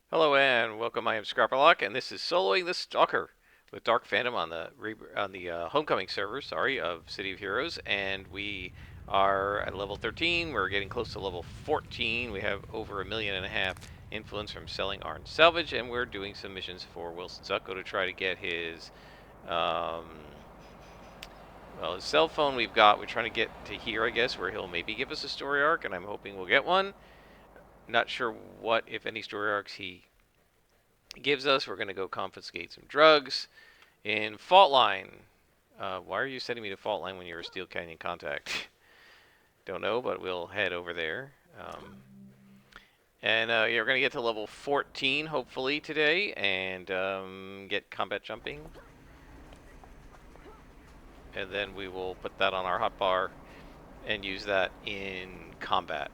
Hello and welcome. I am Scrapperlock, and this is Soloing the Stalker with Dark Phantom on the Homecoming server, sorry, of City of Heroes, and we are at level 13. We're getting close to level 14. We have over 1.5 million influence from selling Arn Salvage, and we're doing some missions for Wilson Zucko to try to get his um, his cell phone. We're trying to get to here, I guess, where he'll maybe give us a story arc, and I'm hoping we'll get one. Not sure what, if any, story arcs he gives us. We're going to go confiscate some drugs in Fault Line. Why are you sending me to Fault Line when you're a Steel Canyon contact? Don't know, but we'll head over there. Yeah, we're going to get to level 14 hopefully today and get combat jumping. And then we will put that on our hotbar and use that in combat.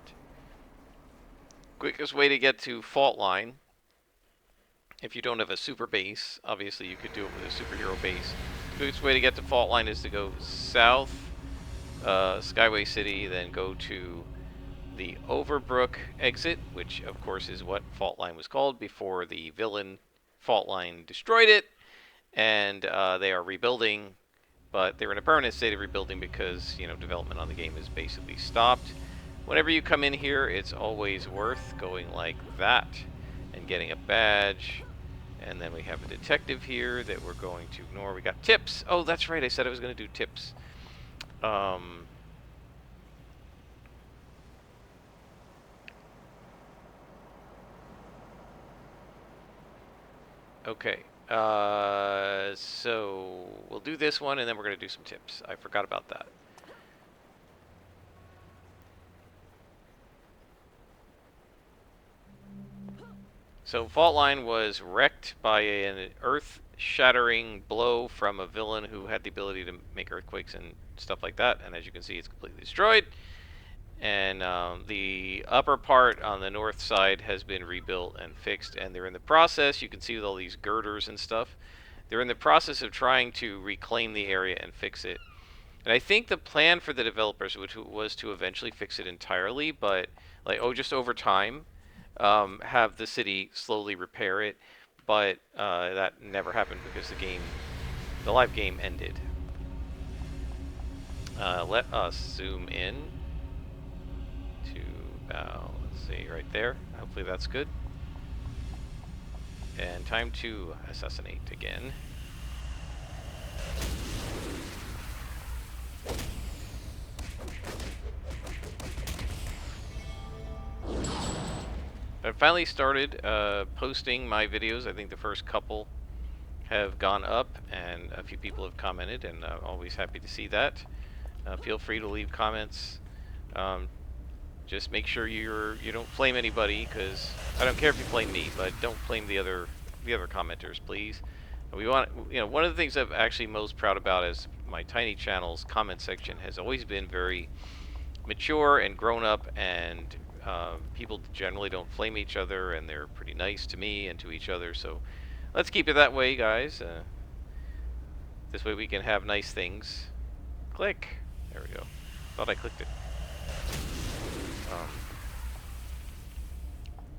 Quickest way to get to Fault Line, if you don't have a super base, obviously you could do it with a superhero base. The quickest way to get to Fault Line is to go south, Skyway City, then go to the Overbrook exit, which of course is what Fault Line was called before the villain Fault Line destroyed it, and they are rebuilding, but they're in a permanent state of rebuilding because, you know, development on the game is basically stopped. Whenever you come in here, it's always worth going like that and getting a badge. And then we have a detective here that we're going to ignore. We got tips. Oh, that's right. I said I was going to do tips. Okay. So we'll do this one, and then we're going to do some tips. I forgot about that. So Fault Line was wrecked by an earth-shattering blow from a villain who had the ability to make earthquakes and stuff like that. And as you can see, it's completely destroyed. And the upper part on the north side has been rebuilt and fixed, and they're in the process, you can see with all these girders and stuff, they're in the process of trying to reclaim the area and fix it. And I think the plan for the developers was to eventually fix it entirely, but just over time, have the city slowly repair it, but that never happened because the live game ended. Let us zoom in to let's see, right there. Hopefully that's good. And time to assassinate again. I finally started posting my videos. I think the first couple have gone up, and a few people have commented, and I'm always happy to see that. Feel free to leave comments. Just make sure you don't flame anybody, because I don't care if you flame me, but don't flame the other commenters, please. We want, one of the things I'm actually most proud about is my tiny channel's comment section has always been very mature and grown up, and people generally don't flame each other, and they're pretty nice to me and to each other. So let's keep it that way, guys. This way we can have nice things. Click. There we go. Thought I clicked it.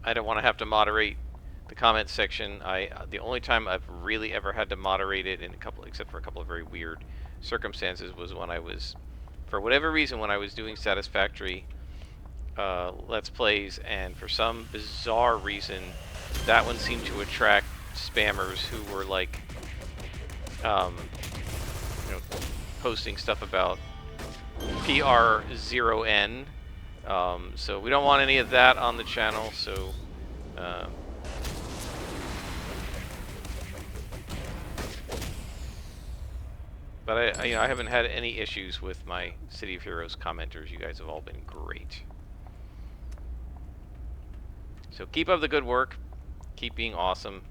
I don't want to have to moderate the comment section. The only time I've really ever had to moderate it except for a couple of very weird circumstances, was when I was, for whatever reason, when I was doing Satisfactory Let's Plays, and for some bizarre reason, that one seemed to attract spammers who were like, posting stuff about PR0N. So we don't want any of that on the channel. So. But I haven't had any issues with my City of Heroes commenters. You guys have all been great. So keep up the good work. Keep being awesome.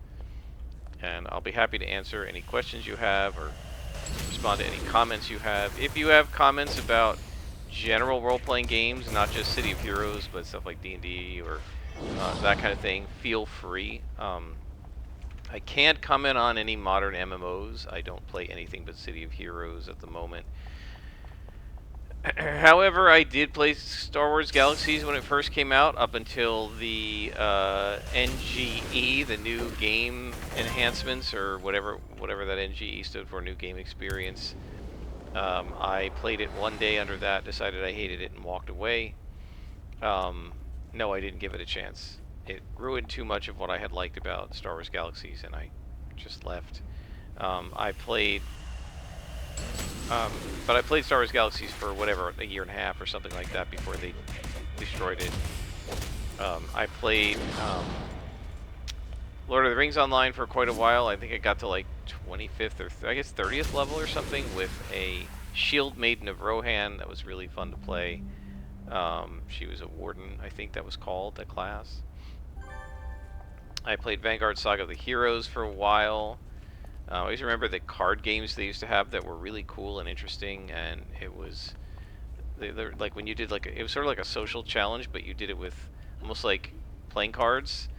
And I'll be happy to answer any questions you have or respond to any comments you have. If you have comments about general role-playing games, not just City of Heroes, but stuff like D&D or that kind of thing, feel free. I can't comment on any modern MMOs. I don't play anything but City of Heroes at the moment. However, I did play Star Wars Galaxies when it first came out, up until the NGE, the new game enhancements, or whatever that NGE stood for, new game experience. I played it one day under that, decided I hated it, and walked away. No, I didn't give it a chance. It ruined too much of what I had liked about Star Wars Galaxies, and I just left. I played um, but I played Star Wars Galaxies for whatever, a year and a half or something like that before they destroyed it. I played Lord of the Rings Online for quite a while. I think I got to like 25th or I guess 30th level or something with a Shield Maiden of Rohan. That was really fun to play. She was a warden, I think that was called, the class. I played Vanguard Saga of the Heroes for a while. I always remember the card games they used to have that were really cool and interesting, and it was they're like when you did like it was sort of like a social challenge, but you did it with almost like playing cards,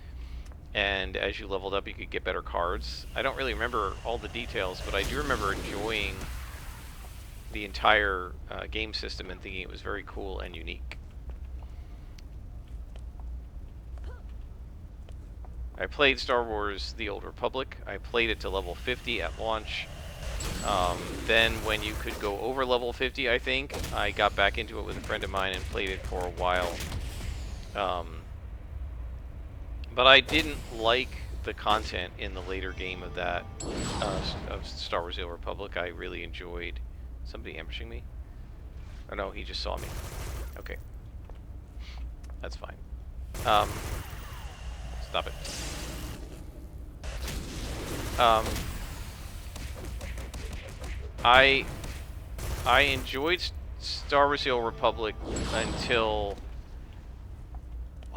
and as you leveled up, you could get better cards. I don't really remember all the details, but I do remember enjoying the entire game system and thinking it was very cool and unique. I played Star Wars The Old Republic. I played it to level 50 at launch. Then when you could go over level 50, I think, I got back into it with a friend of mine and played it for a while. But I didn't like the content in the later game of that, of Star Wars The Old Republic. I really enjoyed... Somebody ambushing me? Oh no, he just saw me. Okay. That's fine. Stop it. I enjoyed Star Wars: The Old Republic until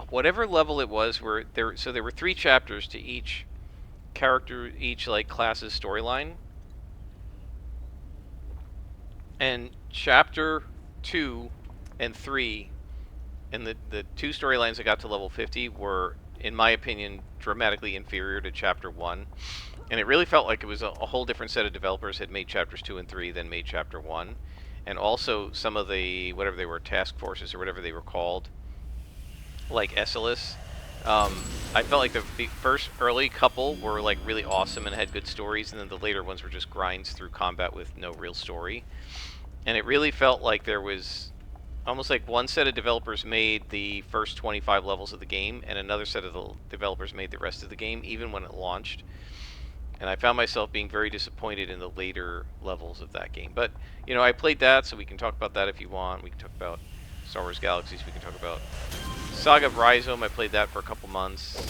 whatever level it was. Where there, so there were 3 chapters to each character, each like class's storyline, and chapter 2 and 3. And the 2 storylines that got to level 50 were, in my opinion, dramatically inferior to Chapter 1. And it really felt like it was a whole different set of developers had made Chapters 2 and 3 than made Chapter 1. And also some of the, whatever they were, task forces or whatever they were called, like Esselis. I felt like the first early couple were like really awesome and had good stories, and then the later ones were just grinds through combat with no real story. And it really felt like there was... almost like one set of developers made the first 25 levels of the game, and another set of the developers made the rest of the game, even when it launched. And I found myself being very disappointed in the later levels of that game. But, you know, I played that, so we can talk about that if you want. We can talk about Star Wars Galaxies. We can talk about Saga of Rhizome. I played that for a couple months,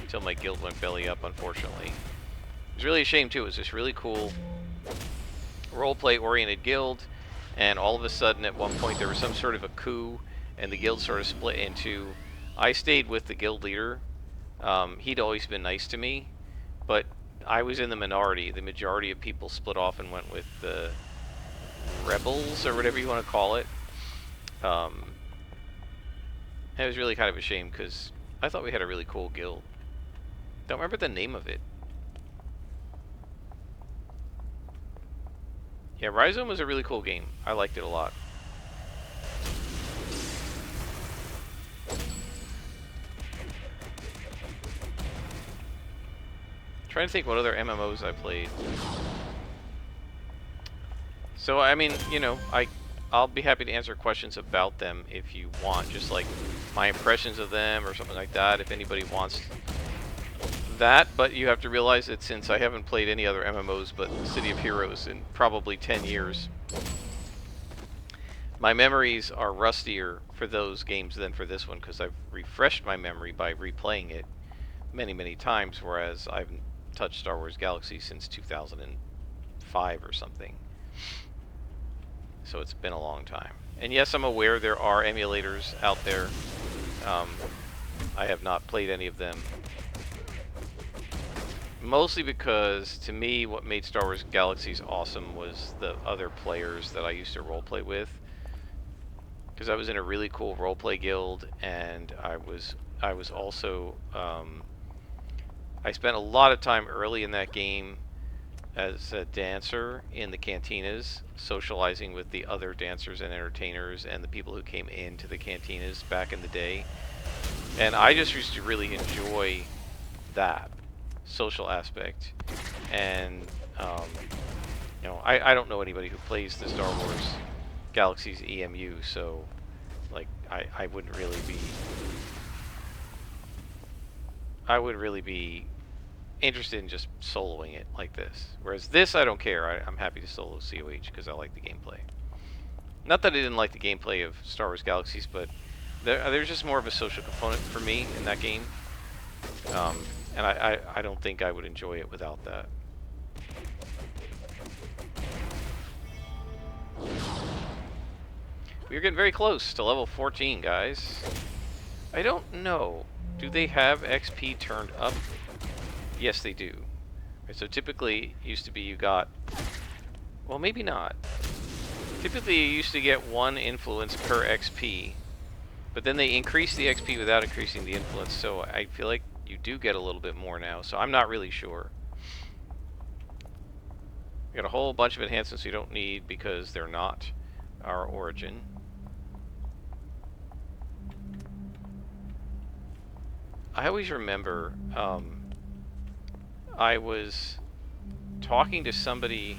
until my guild went belly up, unfortunately. It was really a shame, too. It was this really cool role-play-oriented guild. And all of a sudden, at one point, there was some sort of a coup, and the guild sort of split into... I stayed with the guild leader. He'd always been nice to me, but I was in the minority. The majority of people split off and went with the rebels, or whatever you want to call it. It was really kind of a shame, because I thought we had a really cool guild. Don't remember the name of it. Yeah, Rhizome was a really cool game. I liked it a lot. Trying to think what other MMOs I played. So, I mean, you know, I'll be happy to answer questions about them if you want. Just like my impressions of them or something like that, if anybody wants that. But you have to realize that since I haven't played any other MMOs but City of Heroes in probably 10 years, my memories are rustier for those games than for this one, because I've refreshed my memory by replaying it many, many times, whereas I've touched Star Wars Galaxy since 2005 or something. So it's been a long time. And yes, I'm aware there are emulators out there. I have not played any of them. Mostly because, to me, what made Star Wars Galaxies awesome was the other players that I used to roleplay with. Because I was in a really cool roleplay guild, and I was also... I spent a lot of time early in that game as a dancer in the cantinas, socializing with the other dancers and entertainers and the people who came into the cantinas back in the day. And I just used to really enjoy that social aspect. And, you know, I don't know anybody who plays the Star Wars Galaxies EMU, so, like, I wouldn't really be... I would really be interested in just soloing it like this. Whereas this, I don't care. I'm happy to solo COH because I like the gameplay. Not that I didn't like the gameplay of Star Wars Galaxies, but there's just more of a social component for me in that game. And I don't think I would enjoy it without that. We're getting very close to level 14, guys. I don't know. Do they have XP turned up? Yes, they do. So typically, it used to be you got... Well, maybe not. Typically, you used to get 1 influence per XP. But then they increased the XP without increasing the influence, so I feel like you do get a little bit more now. So I'm not really sure. We got a whole bunch of enhancements we don't need because they're not our origin. I always remember I was talking to somebody,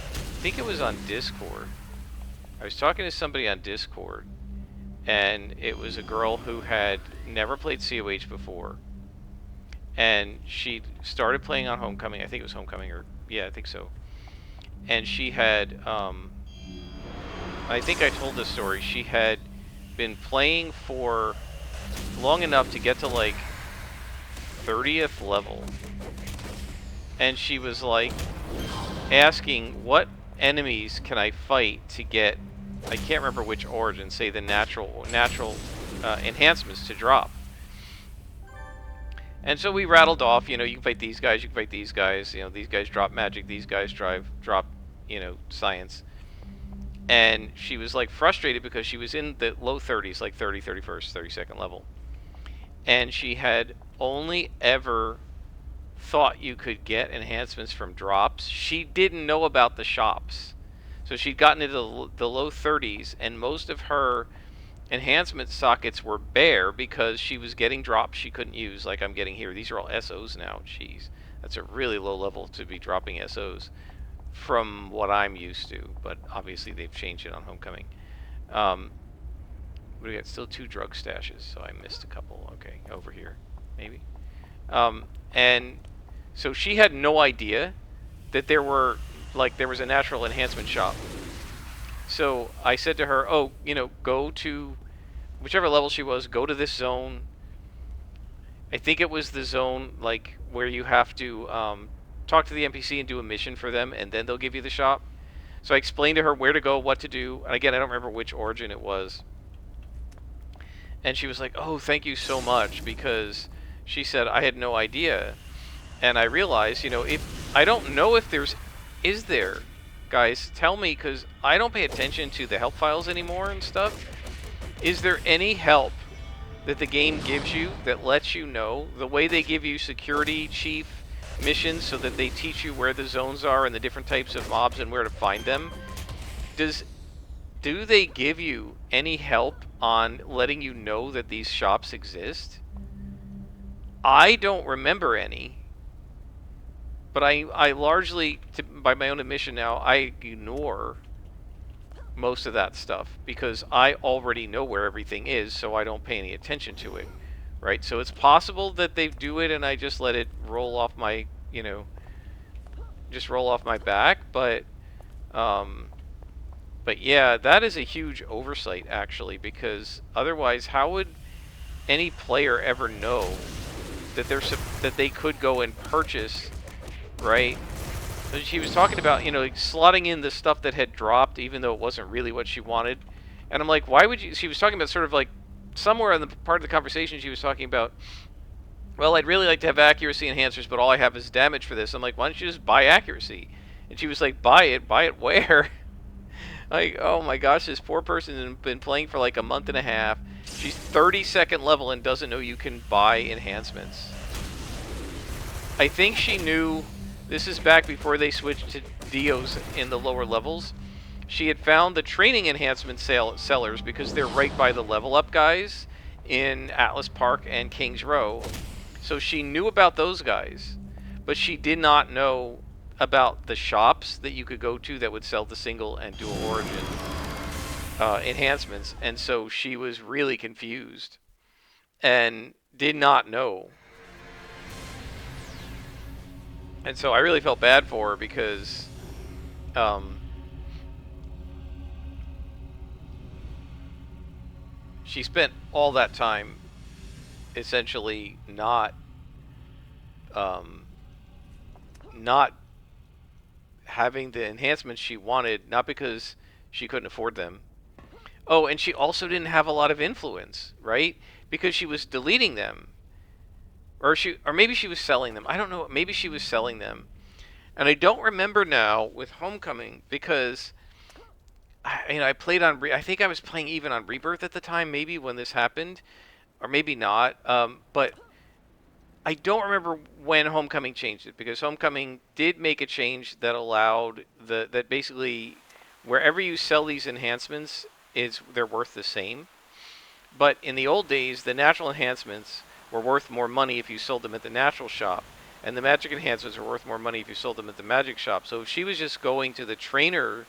I think it was on Discord. I was talking to somebody on Discord, and it was a girl who had never played COH before. And she started playing on Homecoming. I think it was Homecoming, or yeah, I think so. And she had, I think I told this story, she had been playing for long enough to get to like 30th level, and she was like asking what enemies can I fight to get, I can't remember which origin, say the natural enhancements to drop. And so we rattled off, you know, you can fight these guys, you can fight these guys, you know, these guys drop magic, these guys drop, you know, science. And she was like frustrated because she was in the low 30s, like 30, 31st, 32nd level. And she had only ever thought you could get enhancements from drops. She didn't know about the shops. So she'd gotten into the low 30s, and most of her enhancement sockets were bare because she was getting drops she couldn't use, like I'm getting here. These are all SOs now. Jeez, that's a really low level to be dropping SOs from what I'm used to, but obviously they've changed it on Homecoming. We got still 2 drug stashes, so I missed a couple. Okay, over here, maybe. And so she had no idea that there was a natural enhancement shop. So I said to her, oh, you know, go to whichever level she was, go to this zone. I think it was the zone like where you have to talk to the NPC and do a mission for them, and then they'll give you the shop. So I explained to her where to go, what to do, and again, I don't remember which origin it was. And she was like, oh, thank you so much, because she said, I had no idea. And I realized, you know, if I don't know if is there, guys, tell me, because I don't pay attention to the help files anymore and stuff. Is there any help that the game gives you that lets you know, the way they give you security chief missions so that they teach you where the zones are and the different types of mobs and where to find them? Do they give you any help on letting you know that these shops exist? I don't remember any, but I largely, by my own admission now, I ignore most of that stuff because I already know where everything is, so I don't pay any attention to it, right? So it's possible that they do it and I just let it roll off my, you know, just roll off my back, but yeah, that is a huge oversight, actually, because otherwise, how would any player ever know that that they could go and purchase, right? She was talking about, you know, like slotting in the stuff that had dropped, even though it wasn't really what she wanted. And I'm like, why would you? She was talking about sort of like somewhere in the part of the conversation, she was talking about, well, I'd really like to have accuracy enhancers, but all I have is damage for this. I'm like, why don't you just buy accuracy? And she was like, buy it where? Like, oh my gosh, this poor person has been playing for like a month and a half. She's 32nd level and doesn't know you can buy enhancements. I think she knew This is back before they switched to Dios in the lower levels. She had found the training enhancement sellers because they're right by the level up guys in Atlas Park and Kings Row. So she knew about those guys, but she did not know about the shops that you could go to that would sell the single and dual origin enhancements. And so she was really confused and did not know. And so I really felt bad for her because she spent all that time essentially um, not having the enhancements she wanted, not because she couldn't afford them. Oh, and she also didn't have a lot of influence, right? Because she was deleting them, or maybe she was selling them. I don't know. Maybe she was selling them, and I don't remember now with Homecoming because I played on. I think I was playing even on Rebirth at the time, maybe when this happened, or maybe not. But I don't remember when Homecoming changed it because Homecoming did make a change that allowed that basically wherever you sell these enhancements they're worth the same. But in the old days, the natural enhancements were worth more money if you sold them at the natural shop, and the magic enhancements were worth more money if you sold them at the magic shop. So if she was just going to the trainer,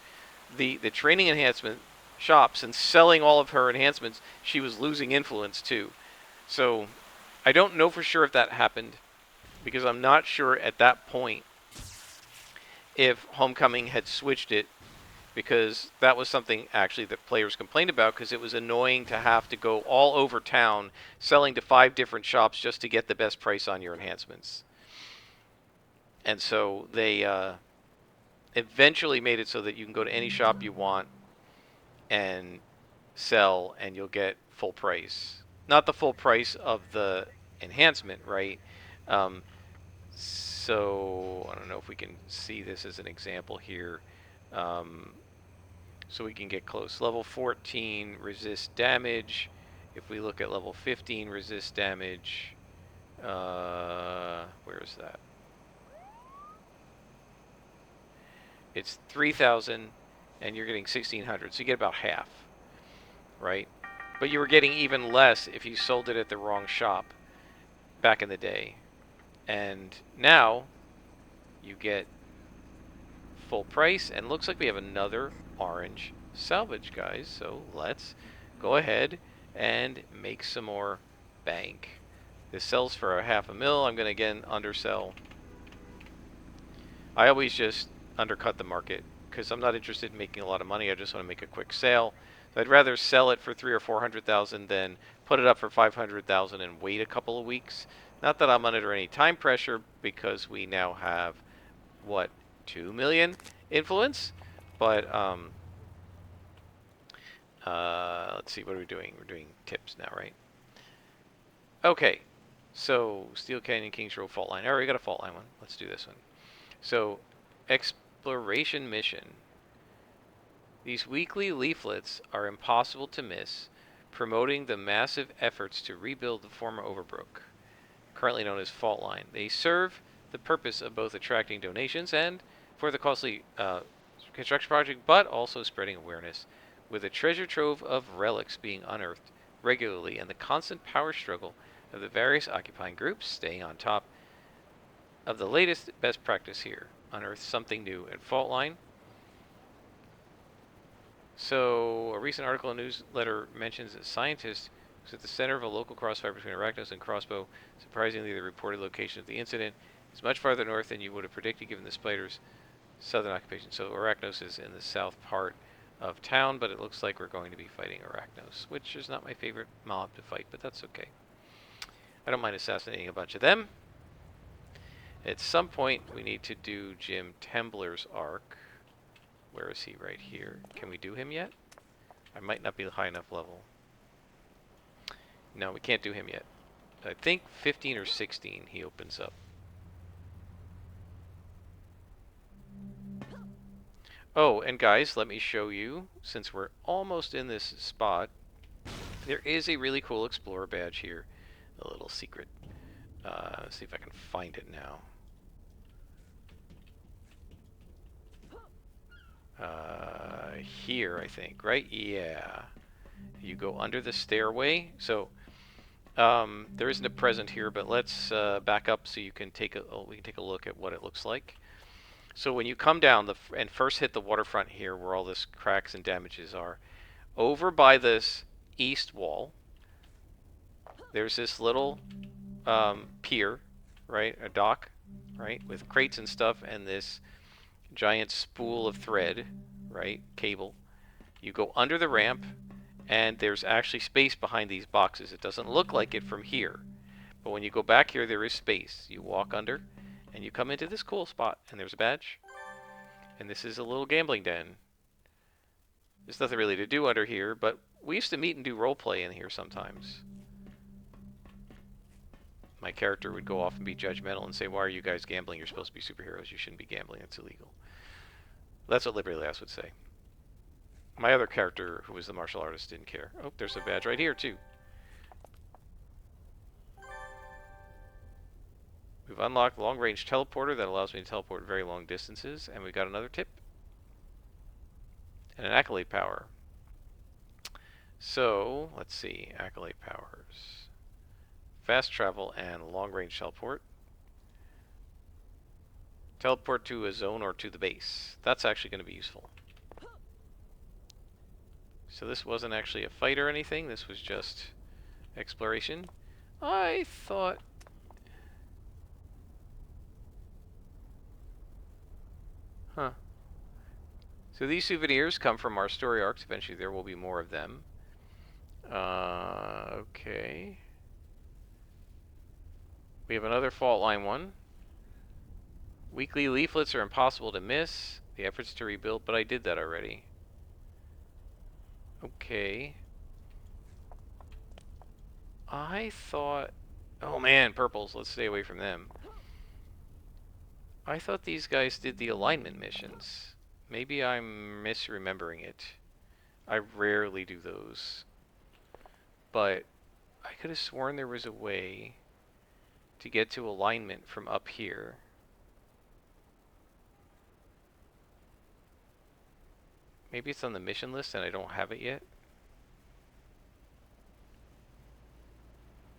the training enhancement shops and selling all of her enhancements, she was losing influence too. So I don't know for sure if that happened because I'm not sure at that point if Homecoming had switched it because that was something actually that players complained about because it was annoying to have to go all over town selling to 5 different shops just to get the best price on your enhancements. And so they eventually made it so that you can go to any shop you want and sell and you'll get full price. Not the full price of the enhancement, right? Um, so I don't know if we can see this as an example here. So we can get close. Level 14 resist damage. If we look at level 15 resist damage, where is that? It's 3,000 and you're getting 1,600. So you get about half, right? But you were getting even less if you sold it at the wrong shop back in the day. And now you get full price, and looks like we have another orange salvage, guys. So let's go ahead and make some more bank. This sells for a $500,000. I'm going to again undersell. I always just undercut the market because I'm not interested in making a lot of money. I just want to make a quick sale. So I'd rather sell it for 300,000 or 400,000 than put it up for 500,000 and wait a couple of weeks. Not that I'm under any time pressure because we now have what, 2 million influence, but let's see, what are we doing? We're doing tips now, right? Okay, so Steel Canyon, Kings Row, Fault Line. All right, we got a Fault Line one. Let's do this one. So exploration mission. These weekly leaflets are impossible to miss, promoting the massive efforts to rebuild the former Overbrook, currently known as Fault Line. They serve the purpose of both attracting donations and for the costly construction project, but also spreading awareness, with a treasure trove of relics being unearthed regularly and the constant power struggle of the various occupying groups staying on top of the latest best practice here. Unearth something new at Fault Line. So, a recent article in a newsletter mentions that scientists was at the center of a local crossfire between Arachnos and Crossbow. Surprisingly, the reported location of the incident is much farther north than you would have predicted given the spider's southern occupation. So Arachnos is in the south part of town, but it looks like we're going to be fighting Arachnos, which is not my favorite mob to fight, but that's okay. I don't mind assassinating a bunch of them. At some point, we need to do Jim Tembler's arc. Where is he? Right here. Can we do him yet? I might not be high enough level. No, we can't do him yet. I think 15 or 16 he opens up. Oh, and guys, let me show you, since we're almost in this spot, there is a really cool Explorer badge here. A little secret. Let's see if I can find it now. Here, I think, right? Yeah. You go under the stairway. So there isn't a present here, but let's back up so you can we can take a look at what it looks like. So when you come down and first hit the waterfront here, where all this cracks and damages are, over by this east wall, there's this little pier, right? A dock, right, with crates and stuff, and this giant spool of thread, right? Cable. You go under the ramp, and there's actually space behind these boxes. It doesn't look like it from here, but when you go back here, there is space. You walk under, and you come into this cool spot, and there's a badge. And this is a little gambling den. There's nothing really to do under here, but we used to meet and do roleplay in here sometimes. My character would go off and be judgmental and say, why are you guys gambling? You're supposed to be superheroes. You shouldn't be gambling. It's illegal. That's what Liberty Lass would say. My other character, who was the martial artist, didn't care. Oh, there's a badge right here, too. We've unlocked long-range teleporter that allows me to teleport very long distances, and we got another tip. And an accolade power. So, let's see. Accolade powers. Fast travel and long-range teleport. Teleport to a zone or to the base. That's actually going to be useful. So this wasn't actually a fight or anything. This was just exploration. I thought... Huh. So these souvenirs come from our story arcs. Eventually there will be more of them. Okay. We have another fault line one. Weekly leaflets are impossible to miss. The efforts to rebuild, but I did that already. Okay. I thought... Oh man, purples. Let's stay away from them. I thought these guys did the alignment missions. Maybe I'm misremembering it. I rarely do those. But I could have sworn there was a way to get to alignment from up here. Maybe it's on the mission list and I don't have it yet.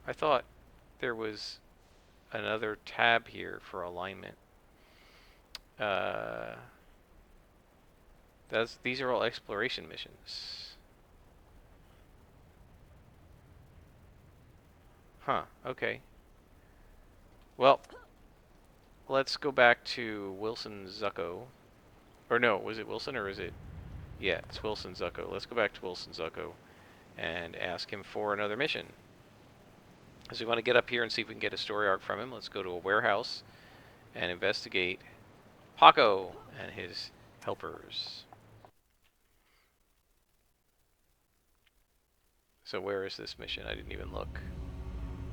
I thought there was another tab here for alignment. These are all exploration missions. Huh, okay. Well, let's go back to Wilson Zucco. Or no, was it Wilson or is it... Yeah, it's Wilson Zucco. Let's go back to Wilson Zucco and ask him for another mission. So we want to get up here and see if we can get a story arc from him. Let's go to a warehouse and investigate Paco and his helpers. So where is this mission? I didn't even look.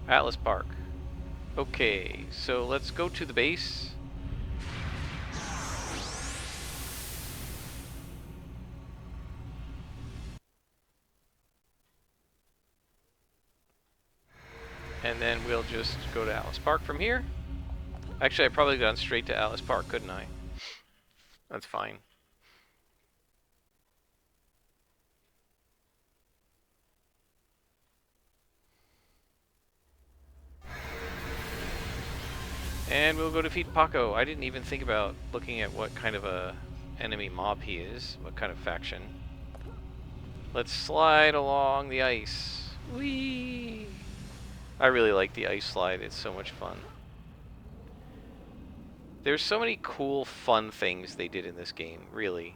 Atlas Park. Okay, so let's go to the base. And then we'll just go to Atlas Park from here. Actually, I probably gone straight to Atlas Park, couldn't I? That's fine. And we'll go defeat Paco. I didn't even think about looking at what kind of a enemy mob he is, what kind of faction. Let's slide along the ice. Whee! I really like the ice slide, it's so much fun. There's so many cool, fun things they did in this game, really.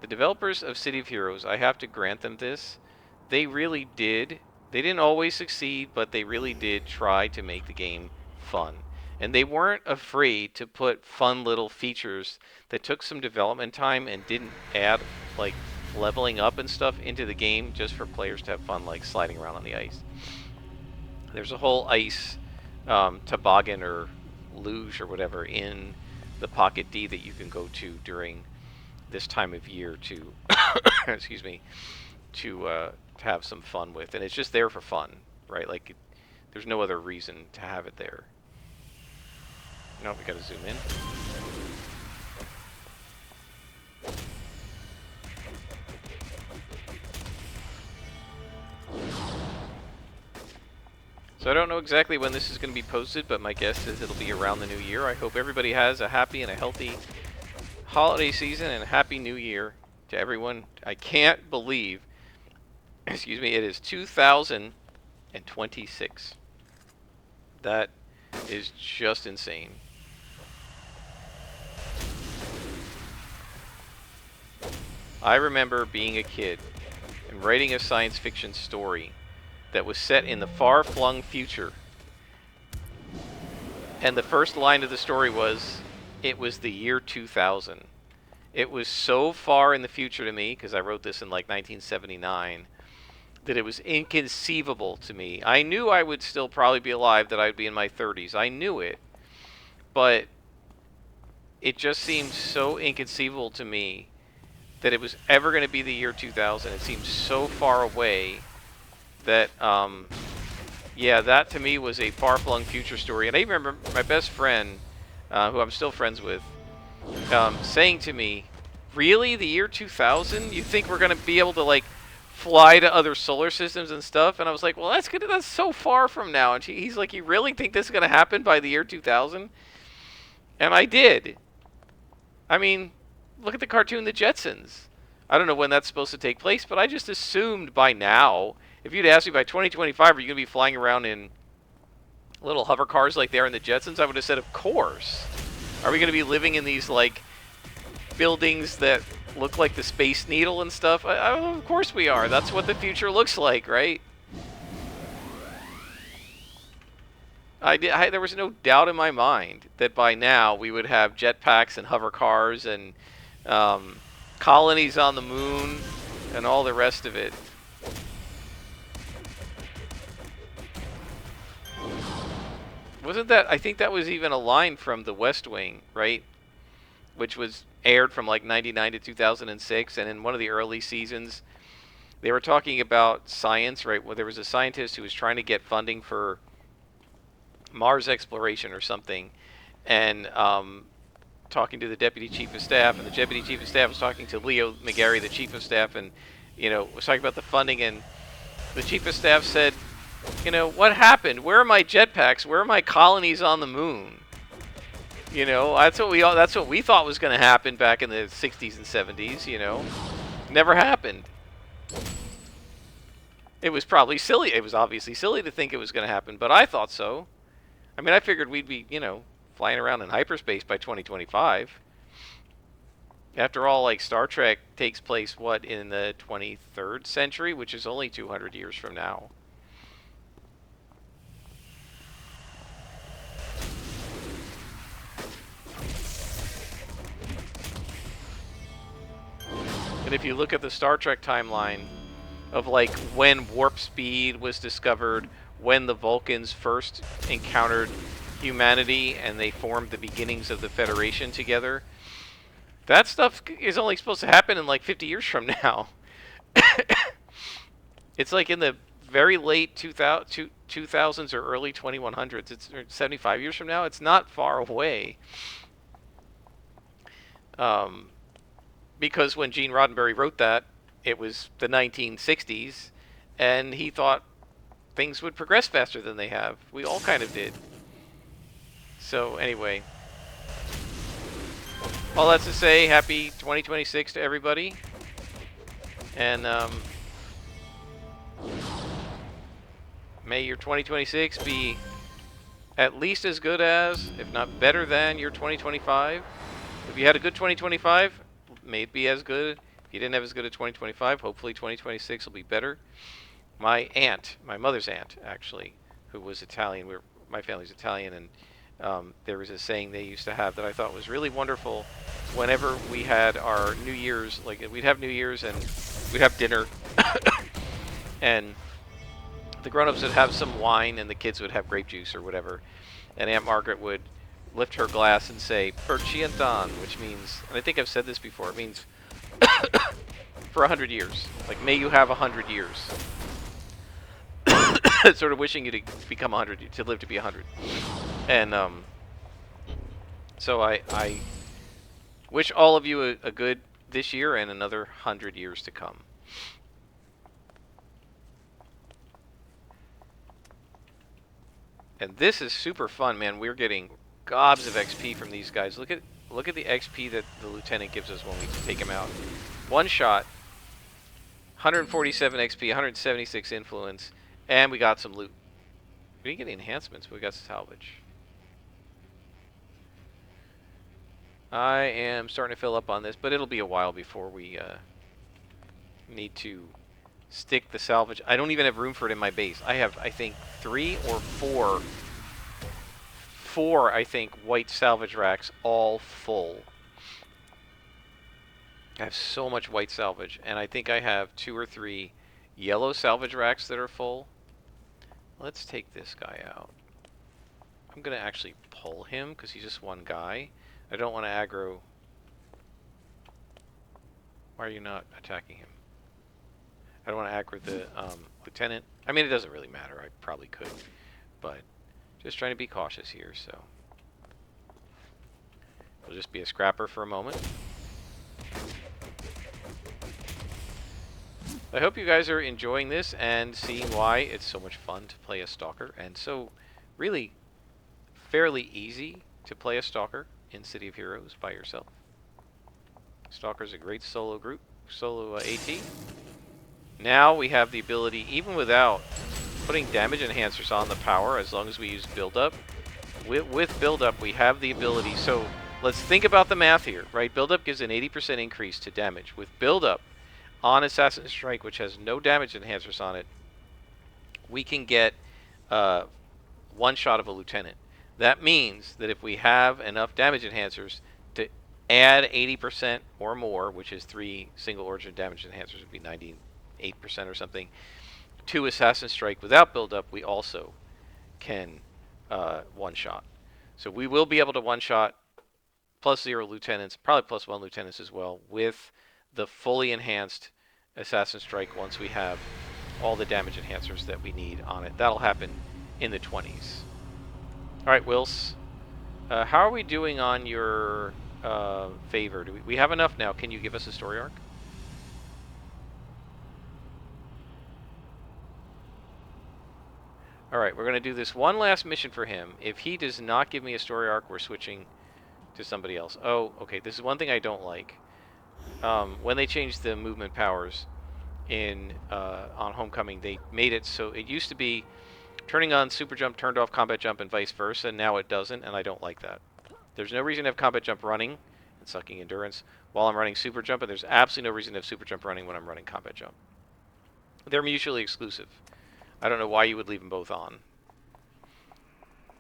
The developers of City of Heroes, I have to grant them this, they really did. They didn't always succeed, but they really did try to make the game fun. And they weren't afraid to put fun little features that took some development time and didn't add, like, leveling up and stuff into the game just for players to have fun, like sliding around on the ice. There's a whole ice toboggan or luge or whatever in the Pocket D that you can go to during this time of year to, excuse me, to have some fun with. And it's just there for fun, right? Like, there's no other reason to have it there. No, we gotta zoom in. So I don't know exactly when this is going to be posted, but my guess is it'll be around the new year. I hope everybody has a happy and a healthy holiday season and a happy new year to everyone. I can't believe, excuse me, it is 2026. That is just insane. I remember being a kid and writing a science fiction story that was set in the far-flung future. And the first line of the story was, it was the year 2000. It was so far in the future to me, because I wrote this in like 1979, that it was inconceivable to me. I knew I would still probably be alive, that I'd be in my 30s. I knew it. But it just seemed so inconceivable to me that it was ever going to be the year 2000. It seemed so far away that, yeah, that to me was a far-flung future story. And I remember my best friend, who I'm still friends with, saying to me, really, the year 2000? You think we're going to be able to, like, fly to other solar systems and stuff? And I was like, well, that's so far from now. And he's like, you really think this is going to happen by the year 2000? And I did. I mean, look at the cartoon The Jetsons. I don't know when that's supposed to take place, but I just assumed by now, if you'd asked me by 2025, are you going to be flying around in little hover cars like they are in The Jetsons, I would have said, of course. Are we going to be living in these, like, buildings that look like the Space Needle and stuff? Of course we are. That's what the future looks like, right? There was no doubt in my mind that by now we would have jetpacks and hover cars and colonies on the moon and all the rest of it. Wasn't that, I think that was even a line from The West Wing, right? Which was aired from like 99 to 2006, and in one of the early seasons, they were talking about science, right? Well, there was a scientist who was trying to get funding for Mars exploration or something, and talking to the deputy chief of staff, and the deputy chief of staff was talking to Leo McGarry, the chief of staff, and, you know, was talking about the funding, and the chief of staff said, you know, what happened? Where are my jetpacks? Where are my colonies on the moon? You know, that's what we thought was going to happen back in the 60s and 70s, you know. Never happened. It was probably silly. It was obviously silly to think it was going to happen, but I thought so. I mean, I figured we'd be, you know, flying around in hyperspace by 2025. After all, like, Star Trek takes place, what, in the 23rd century, which is only 200 years from now. And if you look at the Star Trek timeline of, like, when warp speed was discovered, when the Vulcans first encountered humanity and they formed the beginnings of the Federation together, that stuff is only supposed to happen in like 50 years from now. It's like in the very late 2000s or early 2100s. It's 75 years from now. It's not far away. Because when Gene Roddenberry wrote that, it was the 1960s, and he thought things would progress faster than they have. We all kind of did. So anyway, all that's to say, happy 2026 to everybody, and may your 2026 be at least as good as, if not better than, your 2025. If you had a good 2025, may it be as good. If you didn't have as good a 2025, hopefully 2026 will be better. My aunt, my mother's aunt, actually, who was Italian, my family's Italian, and there was a saying they used to have that I thought was really wonderful. Whenever we had our New Year's, like, we'd have New Year's and we'd have dinner, and the grown-ups would have some wine and the kids would have grape juice or whatever, and Aunt Margaret would lift her glass and say, "Per Cientan," which means, and I think I've said this before, it means for 100 years. Like, may you have 100 years. Sort of wishing you to become 100, to live to be 100. And so I wish all of you a good this year and another 100 years to come. And this is super fun, man. We're getting gobs of XP from these guys. Look at the XP that the lieutenant gives us when we take him out. One shot, 147 XP, 176 influence, and we got some loot. We didn't get any enhancements, but we got salvage. I am starting to fill up on this, but it'll be a while before we need to stick the salvage. I don't even have room for it in my base. I have, I think, 3 or 4, I think, white salvage racks all full. I have so much white salvage, and I think I have 2 or 3 yellow salvage racks that are full. Let's take this guy out. I'm going to actually pull him because he's just one guy. I don't want to aggro. Why are you not attacking him? I don't want to aggro the lieutenant. I mean, it doesn't really matter. I probably could, but just trying to be cautious here, so. We'll just be a scrapper for a moment. I hope you guys are enjoying this and seeing why it's so much fun to play a Stalker, and so really fairly easy to play a Stalker in City of Heroes by yourself. Stalker's a great solo group, solo AT. Now we have the ability, even without putting damage enhancers on the power, as long as we use build-up. With build-up, we have the ability, so let's think about the math here, right? Build-up gives an 80% increase to damage. With build-up on Assassin's Strike, which has no damage enhancers on it, we can get one shot of a lieutenant. That means that if we have enough damage enhancers to add 80% or more, which is 3 single origin damage enhancers, would be 98% or something, to Assassin's Strike without build-up, we also can one-shot. So we will be able to one-shot +0 lieutenants, probably +1 lieutenants as well, with the fully enhanced Assassin's Strike once we have all the damage enhancers that we need on it. That'll happen in the 20s. Alright, Wills. How are we doing on your favor? Do we have enough now? Can you give us a story arc? Alright, we're going to do this one last mission for him. If he does not give me a story arc, we're switching to somebody else. Oh, okay, this is one thing I don't like. When they changed the movement powers in on Homecoming, they made it so it used to be turning on super jump turned off combat jump and vice versa, and now it doesn't, and I don't like that. There's no reason to have combat jump running and sucking endurance while I'm running super jump, and there's absolutely no reason to have super jump running when I'm running combat jump. They're mutually exclusive. I don't know why you would leave them both on.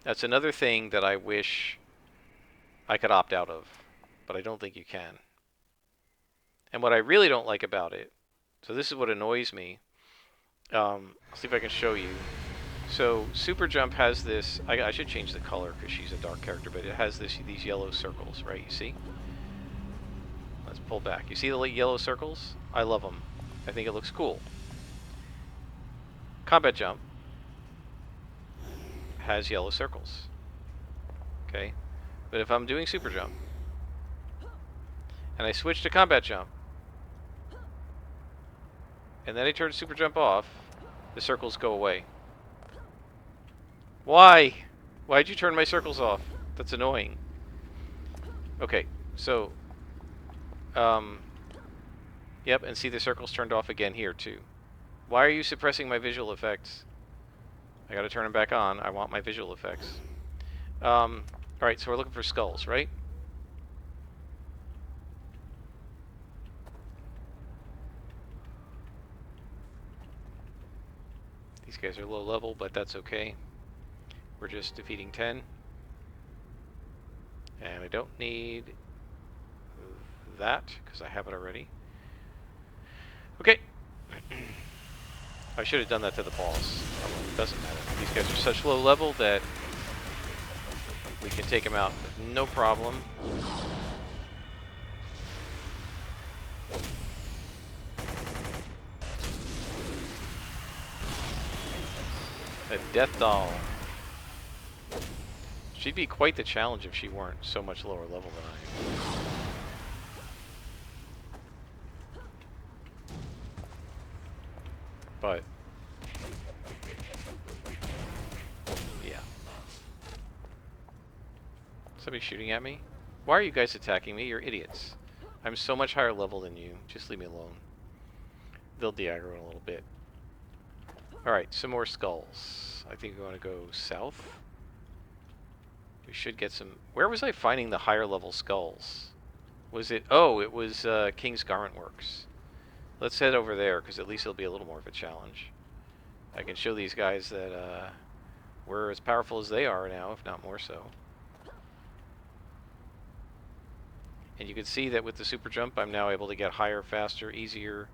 That's another thing that I wish I could opt out of, but I don't think you can. And what I really don't like about it, so this is what annoys me. I'll see if I can show you. So super jump has this. I should change the color because she's a dark character, but it has these yellow circles, right? You see? Let's pull back. You see the yellow circles? I love them. I think it looks cool. Combat jump has yellow circles. Okay, but if I'm doing super jump and I switch to combat jump and then I turn super jump off, the circles go away. Why? Why'd you turn my circles off? That's annoying. Okay, so yep, and see the circles turned off again here too. Why are you suppressing my visual effects? I gotta turn them back on. I want my visual effects. Alright, so we're looking for skulls, right? These guys are low level, but that's okay. We're just defeating 10. And I don't need that, because I have it already. Okay. I should have done that to the boss. Oh, well, it doesn't matter. These guys are such low level that we can take them out with no problem. A death doll. She'd be quite the challenge if she weren't so much lower level than I am. But yeah. Somebody's shooting at me? Why are you guys attacking me? You're idiots. I'm so much higher level than you. Just leave me alone. They'll de-aggro in a little bit. Alright, some more skulls. I think we want to go south. We should get some... Where was I finding the higher level skulls? Was it... Oh, it was King's Garment Works. Let's head over there, because at least it'll be a little more of a challenge. I can show these guys that we're as powerful as they are now, if not more so. And you can see that with the super jump, I'm now able to get higher, faster, easier,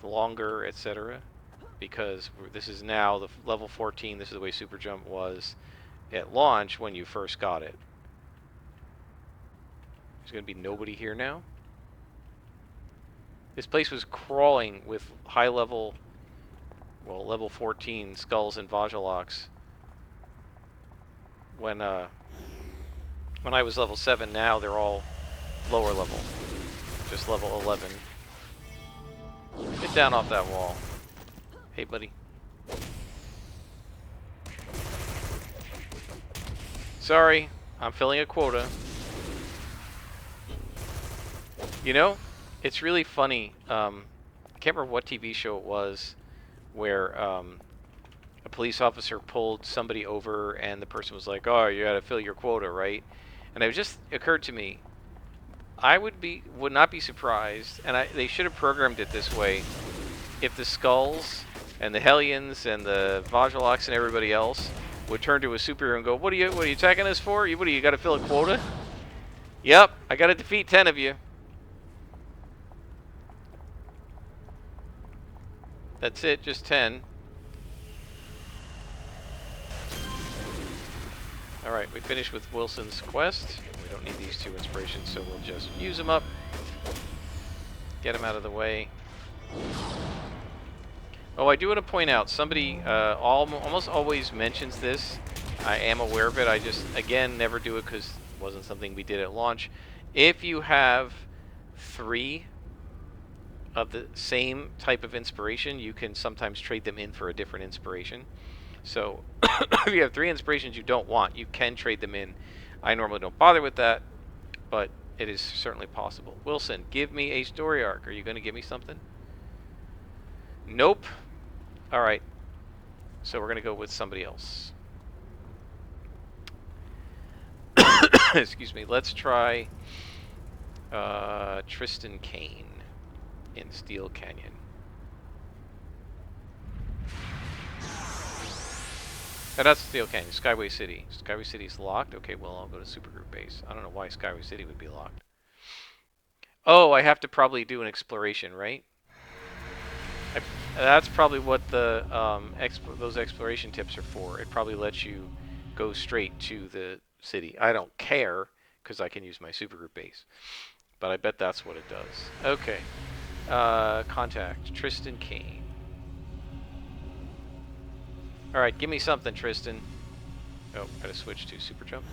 longer, etc. Because this is now the level 14. This is the way super jump was at launch when you first got it. There's going to be nobody here now. This place was crawling with high level, well, level 14 skulls and Vajaloks when I was level 7. Now they're all lower level, just level 11. Get down off that wall. Hey, buddy. Sorry, I'm filling a quota. You know, it's really funny. I can't remember what TV show it was where a police officer pulled somebody over and the person was like, "Oh, you got to fill your quota, right?" And it just occurred to me, I would not be surprised, and they should have programmed it this way, if the skulls and the Hellions and the Vajaloks and everybody else would turn to a superhero and go, what are you attacking us for? You got to fill a quota? Yep, I got to defeat 10 of you. That's it, just 10. Alright, we finished with Wilson's quest. We don't need these 2 inspirations, so we'll just use them up. Get them out of the way. Oh, I do want to point out, somebody almost always mentions this. I am aware of it. I just, again, never do it because it wasn't something we did at launch. If you have 3 of the same type of inspiration, you can sometimes trade them in for a different inspiration. So, if you have 3 inspirations you don't want, you can trade them in. I normally don't bother with that, but it is certainly possible. Wilson, give me a story arc. Are you going to give me something? Nope. Alright. So we're going to go with somebody else. Excuse me. Let's try Tristan Kane in Steel Canyon. Oh, that's Steel Canyon. Skyway City. Skyway City's locked? Okay, well, I'll go to Supergroup Base. I don't know why Skyway City would be locked. Oh, I have to probably do an exploration, right? That's probably what the those exploration tips are for. It probably lets you go straight to the city. I don't care, because I can use my Supergroup Base. But I bet that's what it does. Okay. Contact Tristan Kane. Alright, give me something, Tristan. Oh, gotta switch to Super Jump.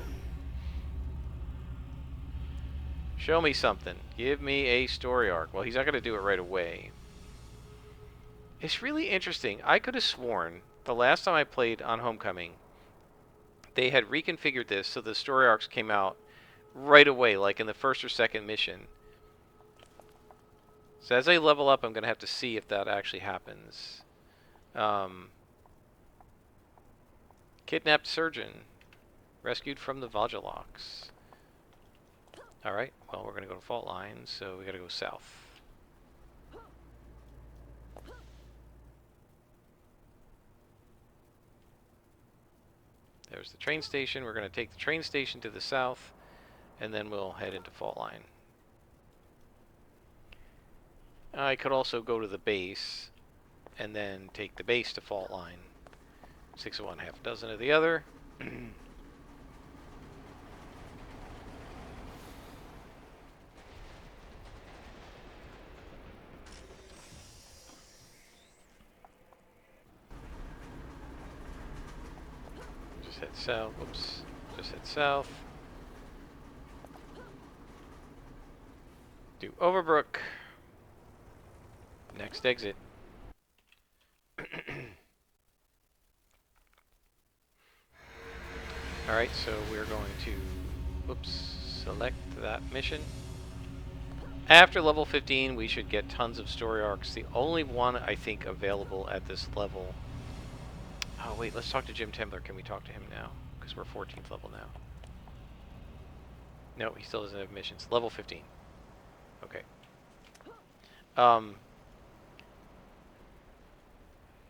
Show me something. Give me a story arc. Well, he's not gonna do it right away. It's really interesting. I could have sworn the last time I played on Homecoming, they had reconfigured this so the story arcs came out right away, like in the first or second mission. So as I level up, I'm going to have to see if that actually happens. Kidnapped surgeon. Rescued from the Vajaloks. Alright, well, we're going to go to fault line, so we got to go south. There's the train station. We're going to take the train station to the south, and then we'll head into fault line. I could also go to the base, and then take the base to fault line. 6 of one, half a dozen of the other. Head south. Whoops. Just head south. Do Overbrook. Next exit. Alright, so we're going to Oops. Select that mission. After level 15, we should get tons of story arcs. The only one I think available at this level... Oh, wait, let's talk to Jim Tembler. Can we talk to him now? Because we're 14th level now. No, he still doesn't have missions. Level 15. Okay.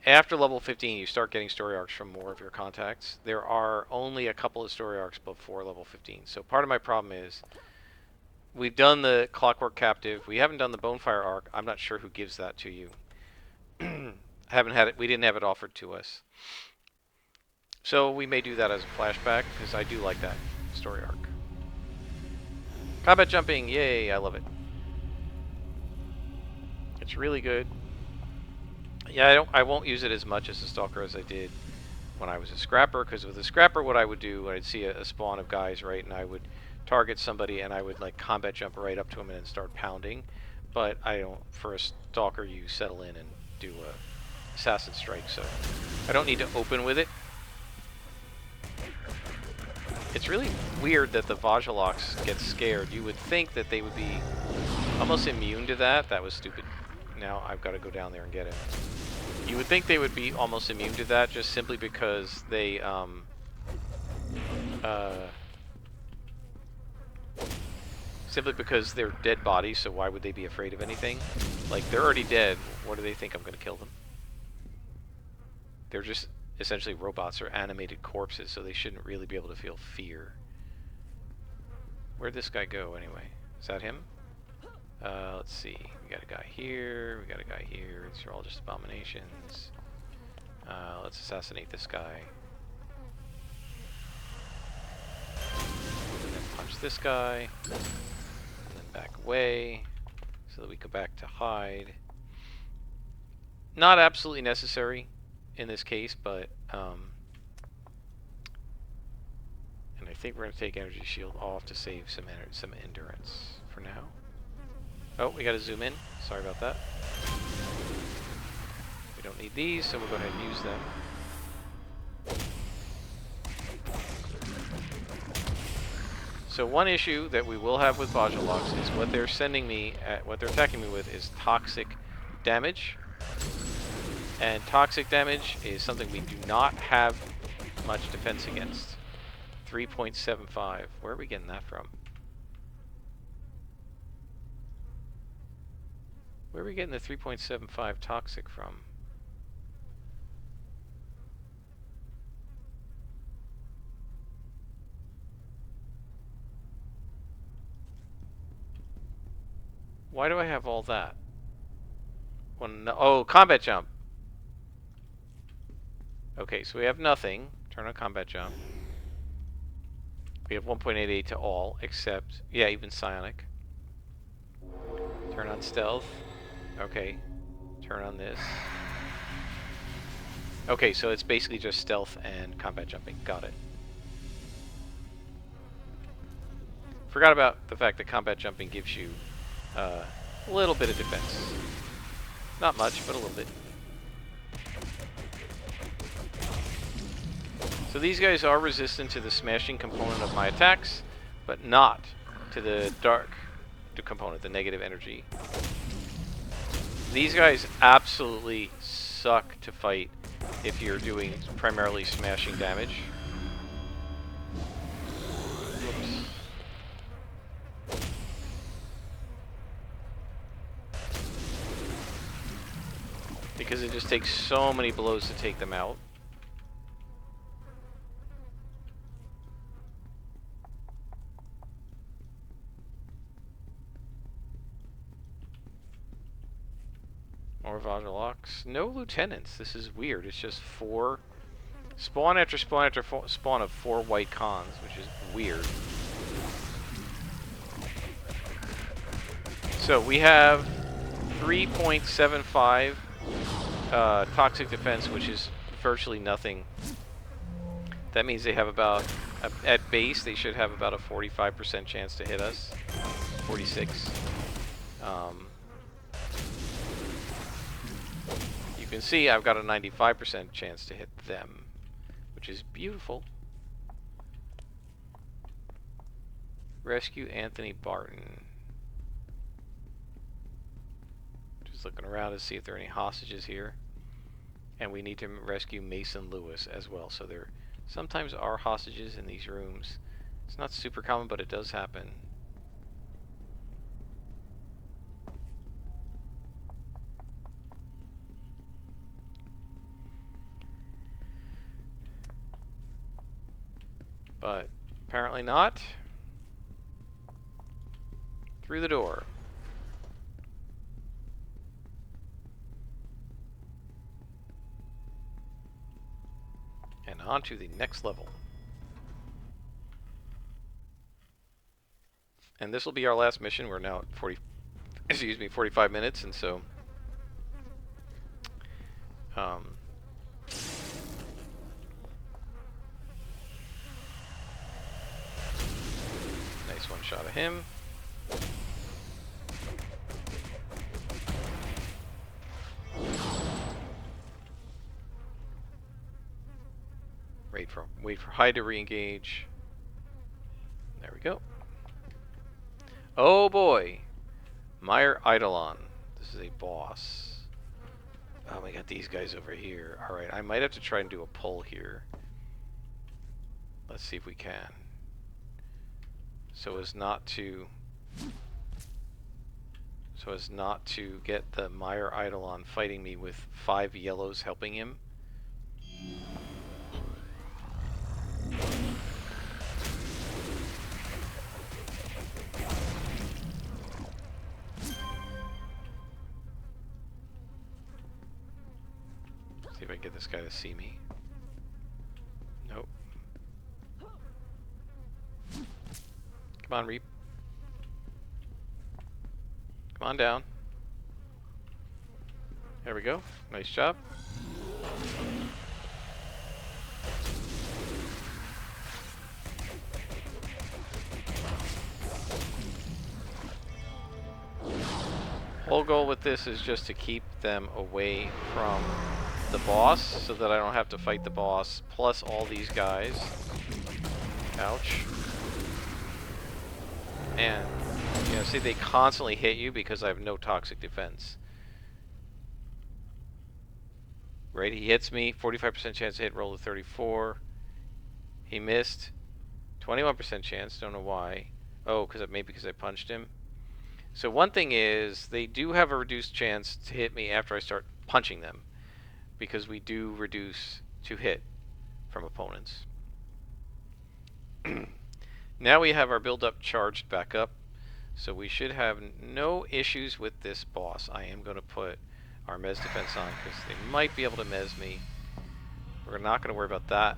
After level 15, you start getting story arcs from more of your contacts. There are only a couple of story arcs before level 15. So part of my problem is we've done the Clockwork Captive. We haven't done the Bonefire arc. I'm not sure who gives that to you. Haven't had it. We didn't have it offered to us. So we may do that as a flashback because I do like that story arc. Combat jumping, yay! I love it. It's really good. Yeah, I won't use it as much as a Stalker as I did when I was a Scrapper, because with a Scrapper what I would do, I'd see a spawn of guys, right, and I would target somebody and I would like combat jump right up to them and then start pounding. But I don't, for a Stalker you settle in and do a Assassin Strike, so I don't need to open with it. It's really weird that the Vajaloks get scared. You would think that they would be almost immune to that. That was stupid. Now I've got to go down there and get it. You would think they would be almost immune to that just simply because they, simply because they're dead bodies, so why would they be afraid of anything? Like, they're already dead. What do they think I'm going to kill them? They're just essentially robots or animated corpses, so they shouldn't really be able to feel fear. Where'd this guy go, anyway? Is that him? Let's see. We got a guy here. We got a guy here. These are all just abominations. Let's assassinate this guy. And then punch this guy. And then back away so that we go back to hide. Not absolutely necessary in this case, but and I think we're going to take Energy Shield off to save some endurance for now. Oh, we got to zoom in. Sorry about that. We don't need these, so we'll go ahead and use them. So one issue that we will have with Vajaloks is what they're sending me at, what they're attacking me with is toxic damage. And toxic damage is something we do not have much defense against. 3.75. Where are we getting that from? Where are we getting the 3.75 toxic from? Why do I have all that? Oh, combat jump. Okay, so we have nothing. Turn on combat jump. We have 1.88 to all, except, yeah, even psionic. Turn on stealth. Okay. Turn on this. Okay, so it's basically just stealth and combat jumping. Got it. Forgot about the fact that combat jumping gives you a little bit of defense. Not much, but a little bit. So these guys are resistant to the smashing component of my attacks, but not to the dark component, the negative energy. These guys absolutely suck to fight if you're doing primarily smashing damage. Whoops. Because it just takes so many blows to take them out. More Vajaloks. No lieutenants. This is weird. It's just 4 spawn after spawn after spawn of 4 white cons, which is weird. So we have 3.75 toxic defense, which is virtually nothing. That means they have about, at base, they should have about a 45% chance to hit us. 46. You can see I've got a 95% chance to hit them, which is beautiful. Rescue Anthony Barton. Just looking around to see if there are any hostages here. And we need to rescue Mason Lewis as well. So there sometimes are hostages in these rooms. It's not super common, but it does happen. But apparently not. Through the door. And on to the next level. And this will be our last mission. We're now at 45 minutes, and so nice one shot of him. Wait for Hyde to re-engage. There we go. Oh boy, Meyer Eidolon. This is a boss. Oh, we got these guys over here. All right, I might have to try and do a pull here. Let's see if we can. So as not to get the Meyer Eidolon fighting me with 5 yellows helping him. See if I can get this guy to see me. Nope. Come on, Reap. Come on down. There we go. Nice job. Whole goal with this is just to keep them away from the boss so that I don't have to fight the boss plus all these guys. Ouch. And, you know, see, they constantly hit you because I have no toxic defense. Right, he hits me, 45% chance to hit, roll to 34. He missed, 21% chance, don't know why. Oh, maybe because I punched him. So one thing is, they do have a reduced chance to hit me after I start punching them, because we do reduce to hit from opponents. Now we have our build-up charged back up, so we should have no issues with this boss. I am going to put our Mez defense on, because they might be able to Mez me. We're not going to worry about that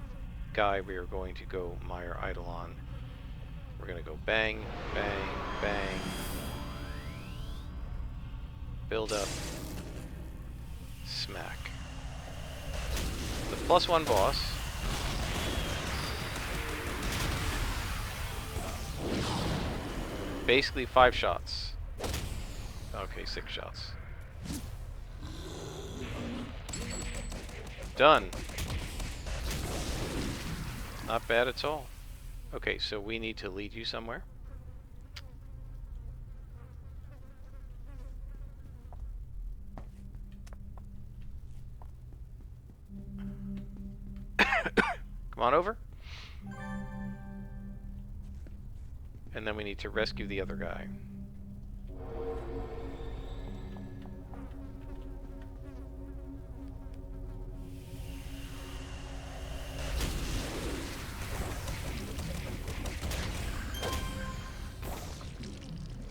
guy. We are going to go Meyer Eidolon. We're going to go bang, bang, bang. Build up. Smack. The +1 boss. Basically 5 shots. Okay, 6 shots. Done. Not bad at all. Okay, so we need to lead you somewhere. Come on over. And then we need to rescue the other guy.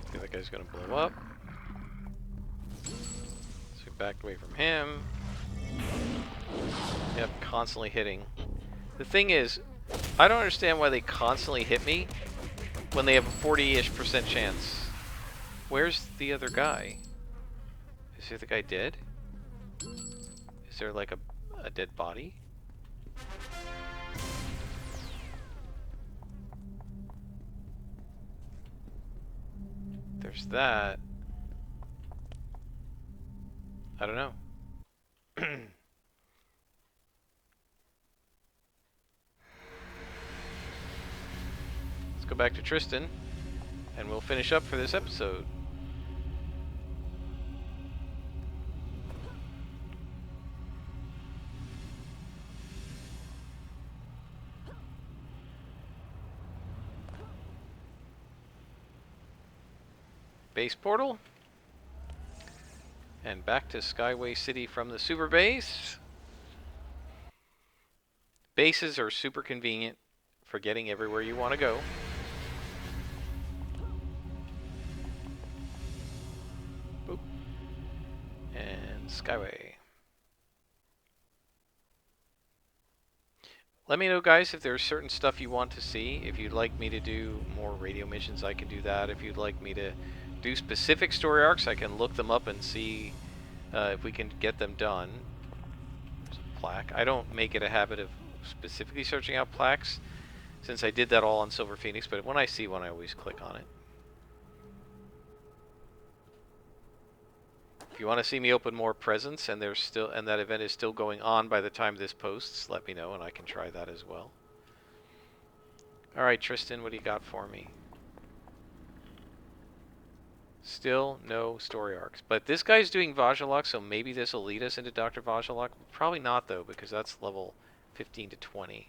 Okay, that guy's gonna blow up. So we backed away from him. Yep, constantly hitting. The thing is, I don't understand why they constantly hit me when they have a 40-ish% chance. Where's the other guy? Is the other guy dead? Is there like a dead body? There's that. I don't know. Let's go back to Tristan. and we'll finish up for this episode. Base portal. And back to Skyway City from the super base. Bases are super convenient for getting everywhere you want to go. Boop. And Skyway. Let me know, guys, if there's certain stuff you want to see. If you'd like me to do more radio missions, I can do that. If you'd like me to do specific story arcs, I can look them up and see if we can get them done. There's a plaque. I don't make it a habit of specifically searching out plaques, since I did that all on Silver Phoenix, but when I see one, I always click on it. If you want to see me open more presents and that event is still going on by the time this posts, let me know and I can try that as well. Alright, Tristan, what do you got for me? Still no story arcs. But this guy's doing Vajjalak, so maybe this will lead us into Dr. Vajjalak. Probably not, though, because that's level 15 to 20.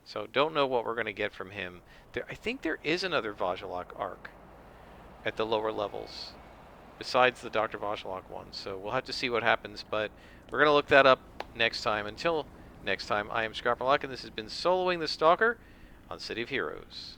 So don't know what we're going to get from him. I think there is another Vajjalak arc at the lower levels, besides the Dr. Vajjalak one. So we'll have to see what happens, but we're going to look that up next time. Until next time, I am Scarpalock, and this has been Soloing the Stalker on City of Heroes.